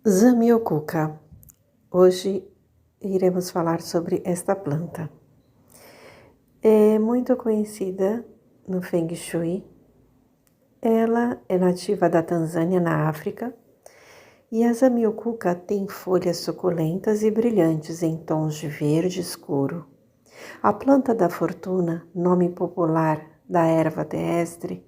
Zamioculca. Hoje iremos falar sobre esta planta. É muito conhecida no Feng Shui. Ela é nativa da Tanzânia, na África, e a Zamioculca tem folhas suculentas e brilhantes em tons de verde escuro. A planta da fortuna, nome popular da erva terrestre,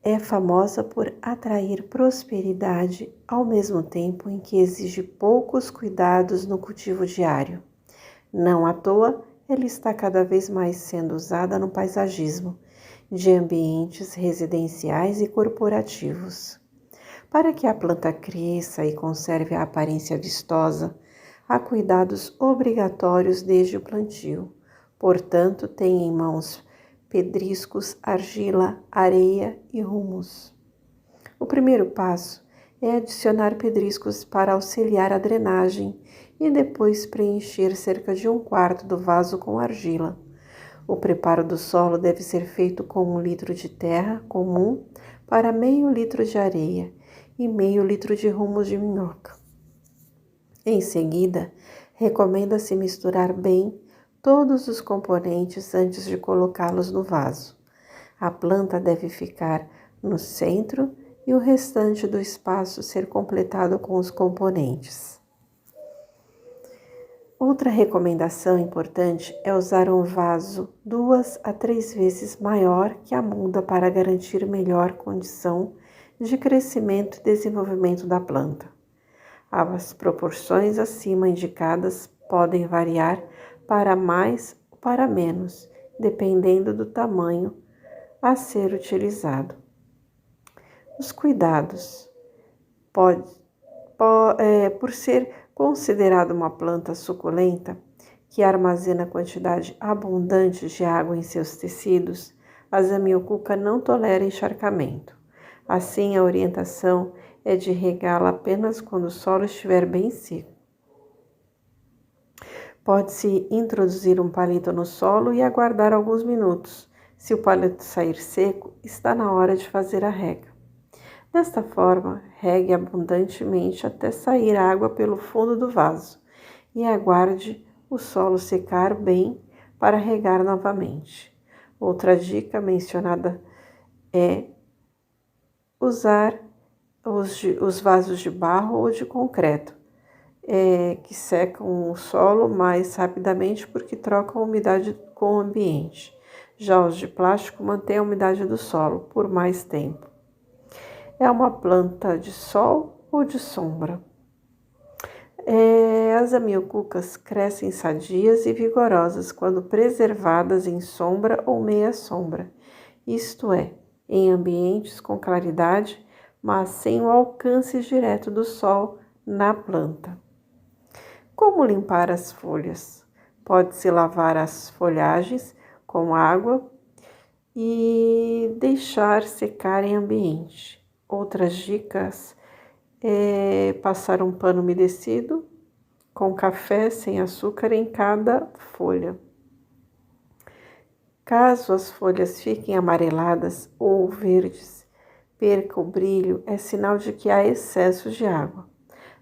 é famosa por atrair prosperidade ao mesmo tempo em que exige poucos cuidados no cultivo diário. Não à toa, ela está cada vez mais sendo usada no paisagismo de ambientes residenciais e corporativos. Para que a planta cresça e conserve a aparência vistosa, há cuidados obrigatórios desde o plantio. Portanto, tenha em mãos pedriscos, argila, areia e humus. O primeiro passo é adicionar pedriscos para auxiliar a drenagem e depois preencher cerca de 1/4 do vaso com argila. O preparo do solo deve ser feito com 1 litro de terra comum para meio litro de areia e meio litro de humus de minhoca. Em seguida, recomenda-se misturar bem todos os componentes antes de colocá-los no vaso. A planta deve ficar no centro e o restante do espaço ser completado com os componentes. Outra recomendação importante é usar um vaso 2 a 3 vezes maior que a muda para garantir melhor condição de crescimento e desenvolvimento da planta. As proporções acima indicadas podem variar para mais ou para menos, dependendo do tamanho a ser utilizado. Os cuidados. Por ser considerada uma planta suculenta, que armazena quantidade abundante de água em seus tecidos, a Zamioculca não tolera encharcamento. Assim, a orientação é de regá-la apenas quando o solo estiver bem seco. Pode-se introduzir um palito no solo e aguardar alguns minutos. Se o palito sair seco, está na hora de fazer a rega. Desta forma, regue abundantemente até sair água pelo fundo do vaso e aguarde o solo secar bem para regar novamente. Outra dica mencionada é usar os vasos de barro ou de concreto, que secam o solo mais rapidamente porque trocam a umidade com o ambiente. Já os de plástico mantêm a umidade do solo por mais tempo. É uma planta de sol ou de sombra? As zamioculcas crescem sadias e vigorosas quando preservadas em sombra ou meia sombra, isto é, em ambientes com claridade, mas sem o alcance direto do sol na planta. Como limpar as folhas? Pode-se lavar as folhagens com água e deixar secar em ambiente. Outras dicas é passar um pano umedecido com café sem açúcar em cada folha. Caso as folhas fiquem amareladas ou verdes, perca o brilho, é sinal de que há excesso de água.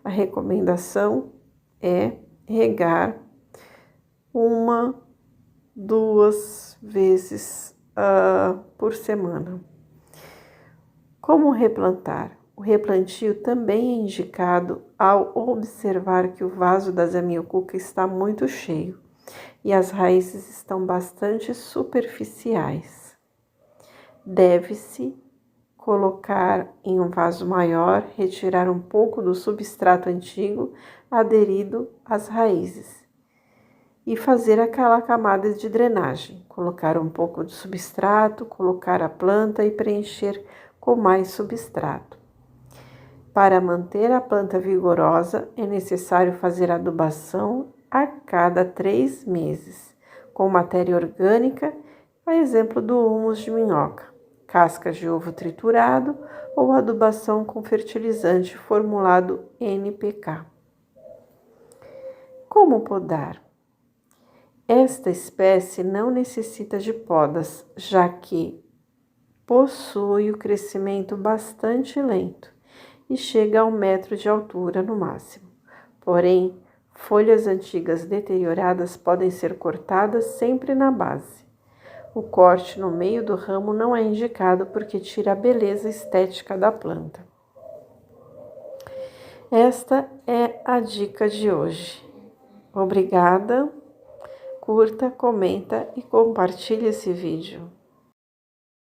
A recomendação é regar 1, 2 vezes por semana. Como replantar? O replantio também é indicado ao observar que o vaso da Zamioculca está muito cheio e as raízes estão bastante superficiais. Deve-se colocar em um vaso maior, retirar um pouco do substrato antigo aderido às raízes e fazer aquela camada de drenagem. Colocar um pouco de substrato, colocar a planta e preencher com mais substrato. Para manter a planta vigorosa, é necessário fazer adubação a cada 3 meses, com matéria orgânica, a exemplo do humus de minhoca, cascas de ovo triturado ou adubação com fertilizante formulado NPK. Como podar? Esta espécie não necessita de podas, já que possui o crescimento bastante lento e chega a 1 metro de altura no máximo. Porém, folhas antigas deterioradas podem ser cortadas sempre na base. O corte no meio do ramo não é indicado porque tira a beleza estética da planta. Esta é a dica de hoje. Obrigada, curta, comenta e compartilhe esse vídeo.